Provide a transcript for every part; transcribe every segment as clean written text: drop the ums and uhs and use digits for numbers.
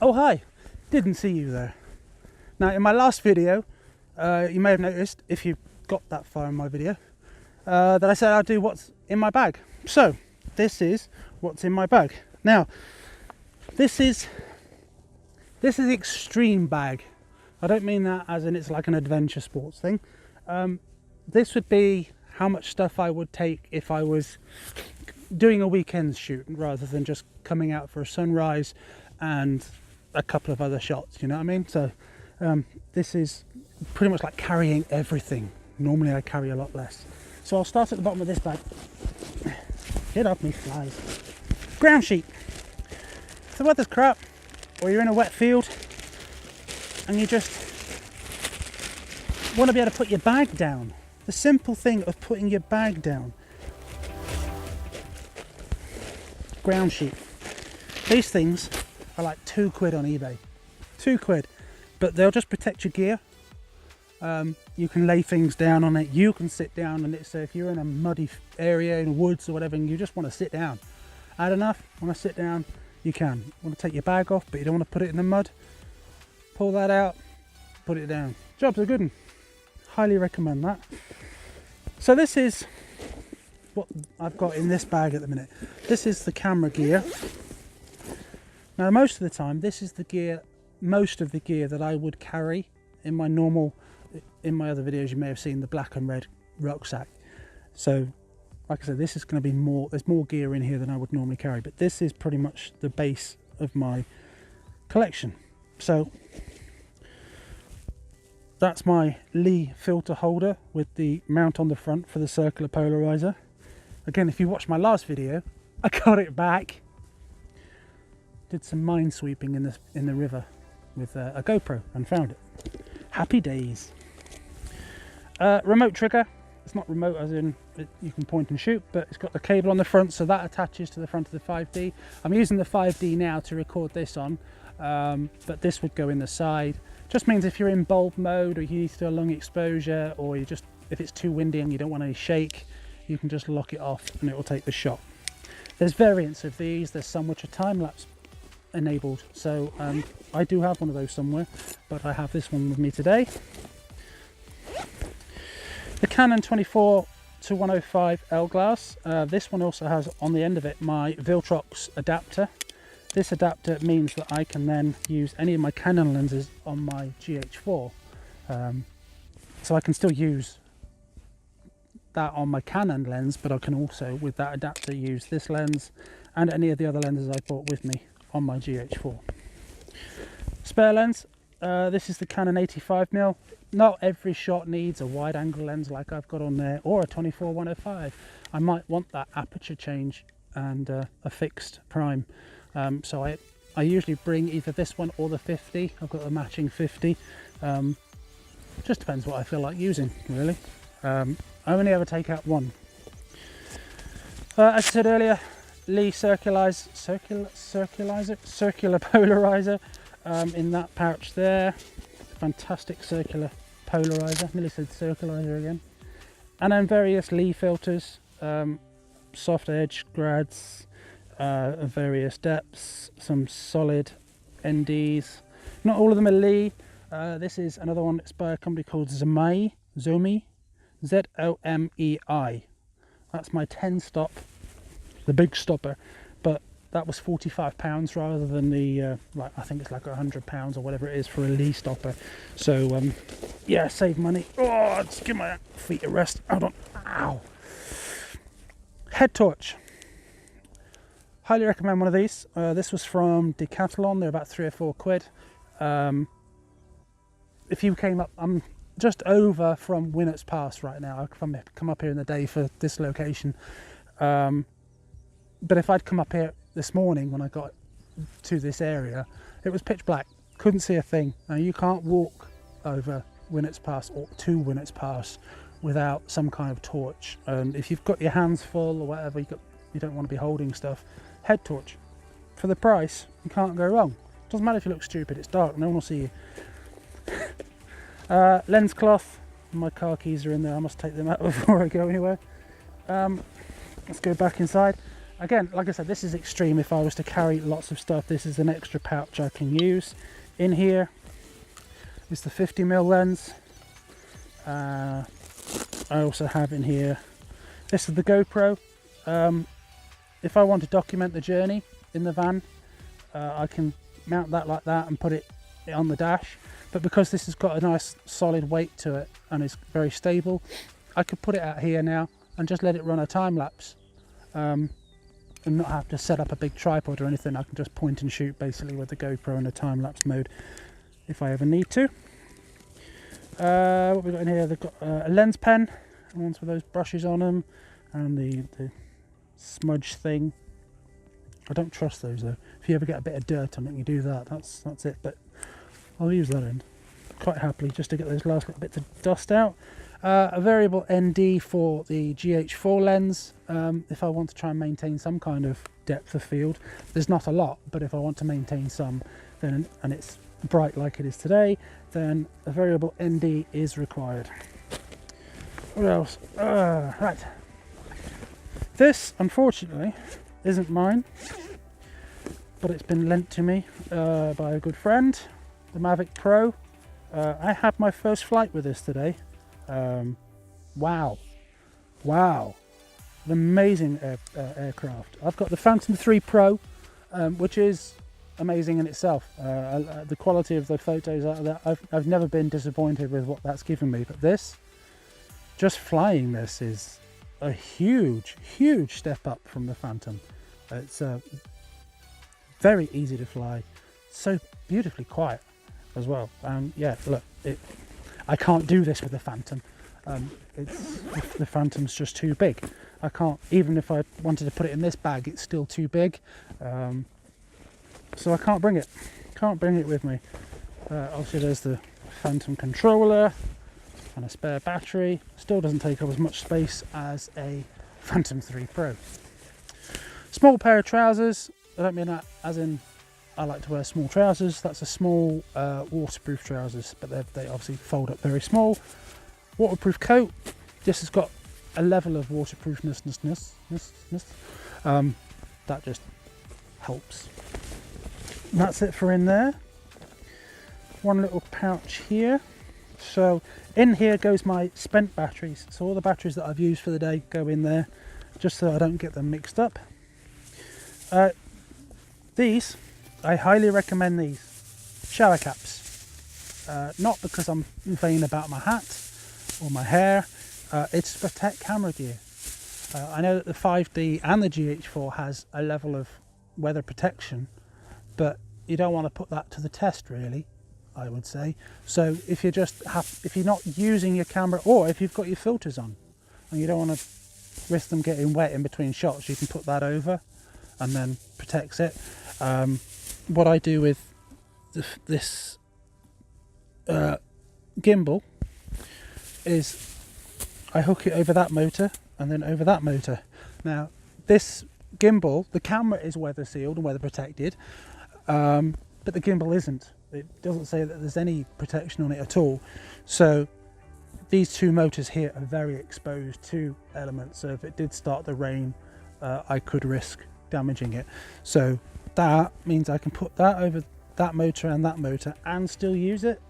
Oh hi, didn't see you there. Now in my last video, you may have noticed, if you got that far in my video, that I said I'd do what's in my bag. So this is what's in my bag. Now this is extreme bag. I don't mean that as in it's like an adventure sports thing. This would be how much stuff I would take if I was doing a weekend shoot rather than just coming out for a sunrise and a couple of other shots, you know what I mean? So this is pretty much like carrying everything. Normally I carry a lot less. So I'll start at the bottom of this bag. Get off me flies. Ground sheet. If the weather's crap or you're in a wet field and you just want to be able to put your bag down, the simple thing of putting your bag down. Ground sheet. These things are like £2 on eBay. £2, but they'll just protect your gear. You can lay things down on it. You can sit down on it. So if you're in a muddy area in the woods or whatever, and you just want to sit down, had enough, want to sit down, you can. Want to take your bag off, but you don't want to put it in the mud. Pull that out, put it down. Job's a good one. Highly recommend that. So this is what I've got in this bag at the minute. This is the camera gear. Now most of the time this is the gear, most of the gear that I would carry in my normal, in my other videos you may have seen the black and red rucksack. So like I said, this is going to be more, there's more gear in here than I would normally carry, but this is pretty much the base of my collection. So that's my Lee filter holder with the mount on the front for the circular polarizer. Again, if you watched my last video, I got it back. Did some mine sweeping in the river with a GoPro and found it. Happy days. Remote trigger. It's not remote as in you can point and shoot, but it's got the cable on the front, so that attaches to the front of the 5D. I'm using the 5D now to record this on, but this would go in the side. Just means if you're in bulb mode or you need to do a long exposure, or you just, if it's too windy and you don't want any shake, you can just lock it off and it will take the shot. There's variants of these. There's some which are time-lapse enabled, so I do have one of those somewhere, but I have this one with me today. The Canon 24-105 L glass. This one also has on the end of it my Viltrox adapter. This adapter means that I can then use any of my Canon lenses on my GH4, so I can still use that on my Canon lens, but I can also with that adapter use this lens and any of the other lenses I brought with me on my GH4. Spare lens. This is the Canon 85mm. Not every shot needs a wide angle lens like I've got on there, or a 24-105. I might want that aperture change and a fixed prime. So I usually bring either this one or the 50. I've got a matching 50. Just depends what I feel like using, really. I only ever take out one. As I said earlier, Lee circular polarizer in that pouch there. Fantastic circular polarizer. Nearly said circularizer again. And then various Lee filters, soft edge grads of various depths, some solid NDs. Not all of them are Lee. This is another one. It's by a company called Zomi, Z-O-M-E-I. That's my 10 stop, the big stopper, but that was £45 rather than the like, I think it's like £100 or whatever it is for a Lee stopper. So yeah, save money. Oh, just give my feet a rest. Hold on. Ow. Head torch. Highly recommend one of these. This was from Decathlon. They're about £3 or £4. If you came up, I'm just over from Winnert's Pass right now. I've come up here in the day for this location. But if I'd come up here this morning when I got to this area, it was pitch black. Couldn't see a thing. Now you can't walk over Winnert's Pass or to Winnert's Pass without some kind of torch. And if you've got your hands full or whatever, you don't want to be holding stuff, head torch. For the price, you can't go wrong. Doesn't matter if you look stupid, it's dark, no one will see you. Lens cloth, my car keys are in there, I must take them out before I go anywhere. Let's go back inside. Again, like I said, this is extreme. If I was to carry lots of stuff, this is an extra pouch I can use. In here is the 50mm lens. I also have in here, this is the GoPro. If I want to document the journey in the van, I can mount that like that and put it on the dash. But because this has got a nice solid weight to it and is very stable, I could put it out here now and just let it run a time lapse. And not have to set up a big tripod or anything. I can just point and shoot basically with the GoPro in a time-lapse mode if I ever need to. What we've got in here, they've got a lens pen, ones with those brushes on them, and the smudge thing. I don't trust those though. If you ever get a bit of dirt on it, you do that. That's it. But I'll use that end quite happily just to get those last little bits of dust out. A variable ND for the GH4 lens, if I want to try and maintain some kind of depth of field. There's not a lot, but if I want to maintain some, then, and it's bright like it is today, then a variable ND is required. What else? Right. This, unfortunately, isn't mine, but it's been lent to me by a good friend, the Mavic Pro. I had my first flight with this today. Wow, an amazing aircraft. I've got the Phantom 3 Pro, which is amazing in itself. The quality of the photos, I've never been disappointed with what that's given me, but this, just flying this is a huge step up from the Phantom. It's very easy to fly, so beautifully quiet as well. Yeah, look, I can't do this with the Phantom. The Phantom's just too big. I can't, even if I wanted to put it in this bag, it's still too big. So I can't bring it with me. Obviously there's the Phantom controller and a spare battery. Still doesn't take up as much space as a Phantom 3 Pro. Small pair of trousers. I don't mean that as in I like to wear small trousers. That's a small waterproof trousers, but they obviously fold up very small. Waterproof coat. This has got a level of waterproofness. That just helps. And that's it for in there. One little pouch here. So in here goes my spent batteries. So all the batteries that I've used for the day go in there, just so I don't get them mixed up. These, I highly recommend these shower caps. Not because I'm vain about my hat or my hair, it's to protect camera gear. I know that the 5D and the GH4 has a level of weather protection, but you don't want to put that to the test really, I would say. So if you're not using your camera, or if you've got your filters on and you don't want to risk them getting wet in between shots, you can put that over and then protects it. What I do with this gimbal is I hook it over that motor and then over that motor. Now this gimbal, the camera is weather sealed and weather protected, but the gimbal isn't. It doesn't say that there's any protection on it at all. So these two motors here are very exposed to elements, so if it did start to rain, I could risk damaging it. So that means I can put that over that motor and still use it.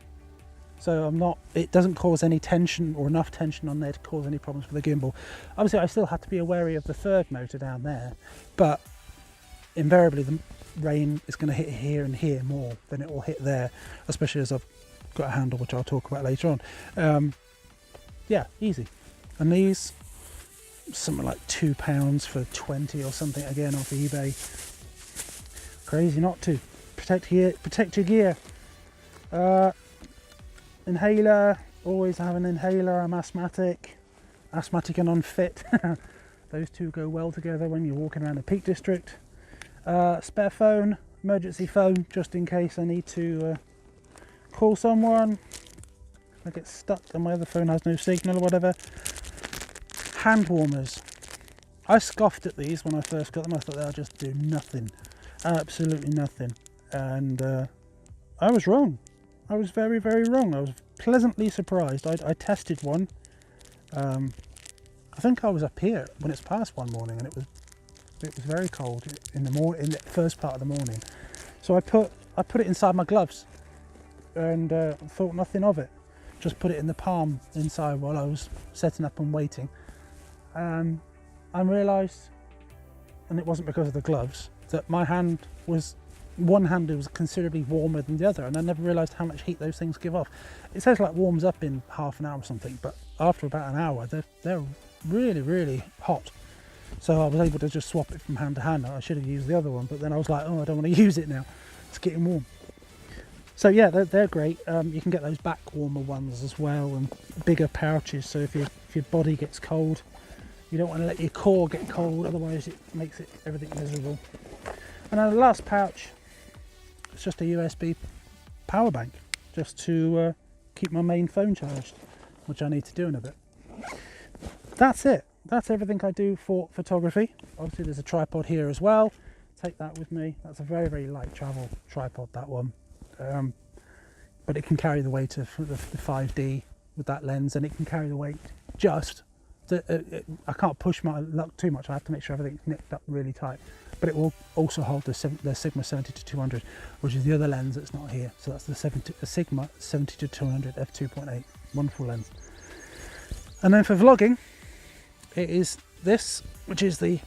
So it doesn't cause any tension or enough tension on there to cause any problems for the gimbal. Obviously I still have to be wary of the third motor down there, but invariably the rain is going to hit here and here more than it will hit there, especially as I've got a handle which I'll talk about later on. Yeah, easy. And these, something like £2 for 20 or something, again off eBay. Crazy not to. Protect your gear. Inhaler, always have an inhaler. I'm asthmatic and unfit. Those two go well together when you're walking around the Peak District. Spare phone, emergency phone, just in case I need to call someone. I get stuck and my other phone has no signal or whatever. Hand warmers. I scoffed at these when I first got them. I thought they'll just do nothing, absolutely nothing, and I was wrong. I was very, very wrong. I was pleasantly surprised. I tested one. I think I was up here when it's past one morning and it was It was very cold in the first part of the morning. So I put it inside my gloves and thought nothing of it. Just put it in the palm inside while I was setting up and waiting. I realised, and it wasn't because of the gloves, that my hand was, one hand was considerably warmer than the other, and I never realised how much heat those things give off. It says like warms up in half an hour or something, but after about an hour they're really, really hot. So I was able to just swap it from hand to hand. I should have used the other one, but then I was like, oh, I don't want to use it now, it's getting warm. So yeah, they're great. You can get those back warmer ones as well, and bigger pouches, so if your body gets cold, you don't want to let your core get cold, otherwise it makes everything miserable. And then the last pouch, it's just a USB power bank, just to keep my main phone charged, which I need to do in a bit. That's it. That's everything I do for photography. Obviously there's a tripod here as well. Take that with me. That's a very, very light travel tripod, that one. But it can carry the weight of the 5D with that lens, and it can carry the weight just I can't push my luck too much. I have to make sure everything's nipped up really tight, but it will also hold the Sigma 70-200, which is the other lens that's not here. So that's the Sigma 70-200 f2.8, wonderful lens. And then for vlogging, it is this, which is the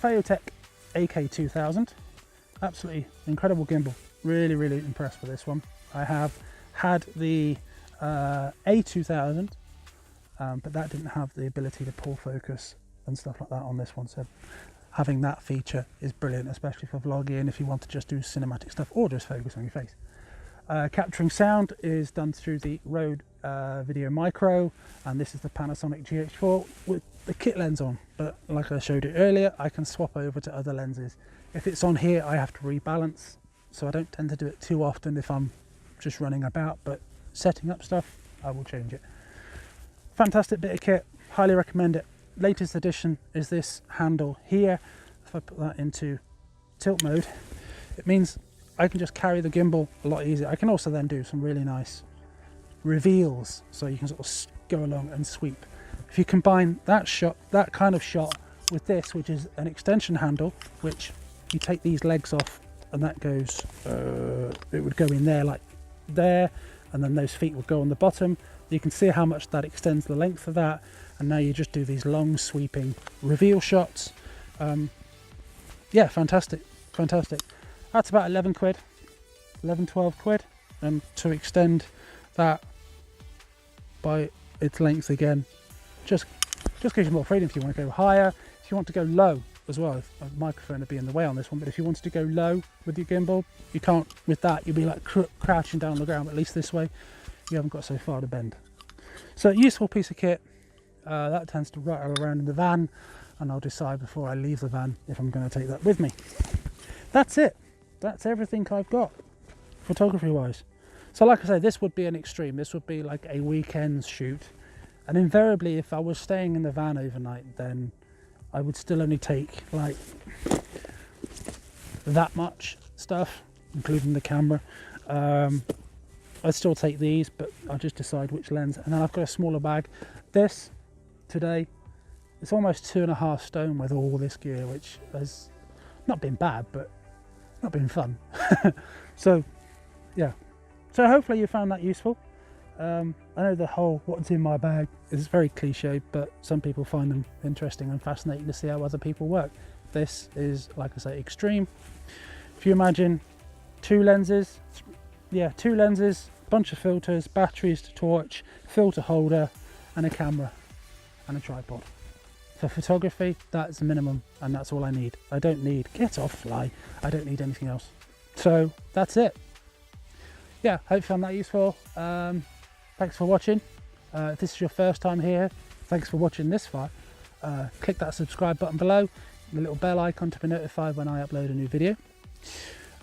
Feiyu Tech AK2000. Absolutely incredible gimbal. Really, really impressed with this one. I have had the A2000, but that didn't have the ability to pull focus and stuff like that on this one. So having that feature is brilliant, especially for vlogging, if you want to just do cinematic stuff or just focus on your face. Capturing sound is done through the Rode Video Micro, and this is the Panasonic GH4 with the kit lens on. But like I showed you earlier, I can swap over to other lenses. If it's on here, I have to rebalance, so I don't tend to do it too often if I'm just running about, but setting up stuff, I will change it. Fantastic bit of kit, highly recommend it. Latest addition is this handle here. If I put that into tilt mode, it means I can just carry the gimbal a lot easier. I can also then do some really nice reveals, so you can sort of go along and sweep. If you combine that shot, that kind of shot, with this, which is an extension handle, which you take these legs off and that goes, it would go in there like there, and then those feet would go on the bottom. You can see how much that extends the length of that, and now you just do these long sweeping reveal shots. Yeah, fantastic, fantastic. That's about 11 quid, 11, 12 quid, and to extend that by its length again, just gives you more freedom if you want to go higher. If you want to go low as well, if a microphone would be in the way on this one, but if you wanted to go low with your gimbal, you can't with that. You'll be like crouching down on the ground, but at least this way you haven't got so far to bend. So useful piece of kit. That tends to rattle around in the van, and I'll decide before I leave the van if I'm going to take that with me. That's it. That's everything I've got photography wise. So like I say, this would be an extreme. This would be like a weekend shoot, and invariably if I was staying in the van overnight, then I would still only take like that much stuff, including the camera. I'd still take these, but I'll just decide which lens. And then I've got a smaller bag. This today, it's almost 2.5 stone with all this gear, which has not been bad, but not been fun. So yeah, so hopefully you found that useful. I know the whole what's in my bag is very cliche, but some people find them interesting and fascinating to see how other people work. This is, like I say, extreme. If you imagine two lenses, bunch of filters, batteries to torch, filter holder, and a camera and a tripod. For photography, that's the minimum, and that's all I need. I don't need, get off fly, I don't need anything else. So that's it. Yeah, hope you found that useful. Thanks for watching. If this is your first time here, thanks for watching this far. Click that subscribe button below, the little bell icon to be notified when I upload a new video.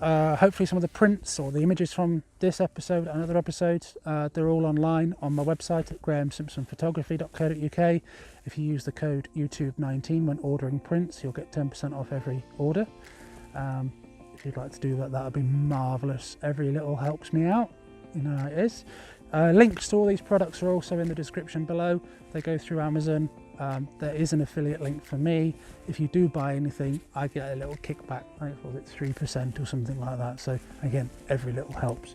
Hopefully some of the prints or the images from this episode and other episodes, they're all online on my website at grahamsimpsonphotography.co.uk. If you use the code YouTube19 when ordering prints, you'll get 10% off every order. If you'd like to do that, that would be marvellous. Every little helps me out, you know how it is. Links to all these products are also in the description below. They go through Amazon, There is an affiliate link for me. If you do buy anything, I get a little kickback. I think it's 3% or something like that. So again, every little helps.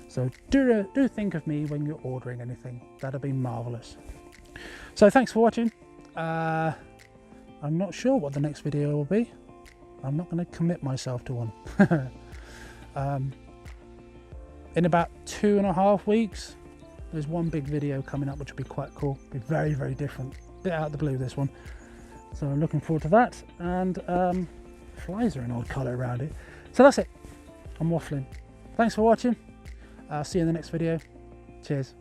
So do think of me when you're ordering anything. That'd be marvelous. So thanks for watching. I'm not sure what the next video will be. I'm not going to commit myself to one. In about 2.5 weeks, there's one big video coming up which will be quite cool. Be very, very different. Bit out of the blue, this one. So I'm looking forward to that. And flies are an odd colour around it. So that's it. I'm waffling. Thanks for watching. I'll see you in the next video. Cheers.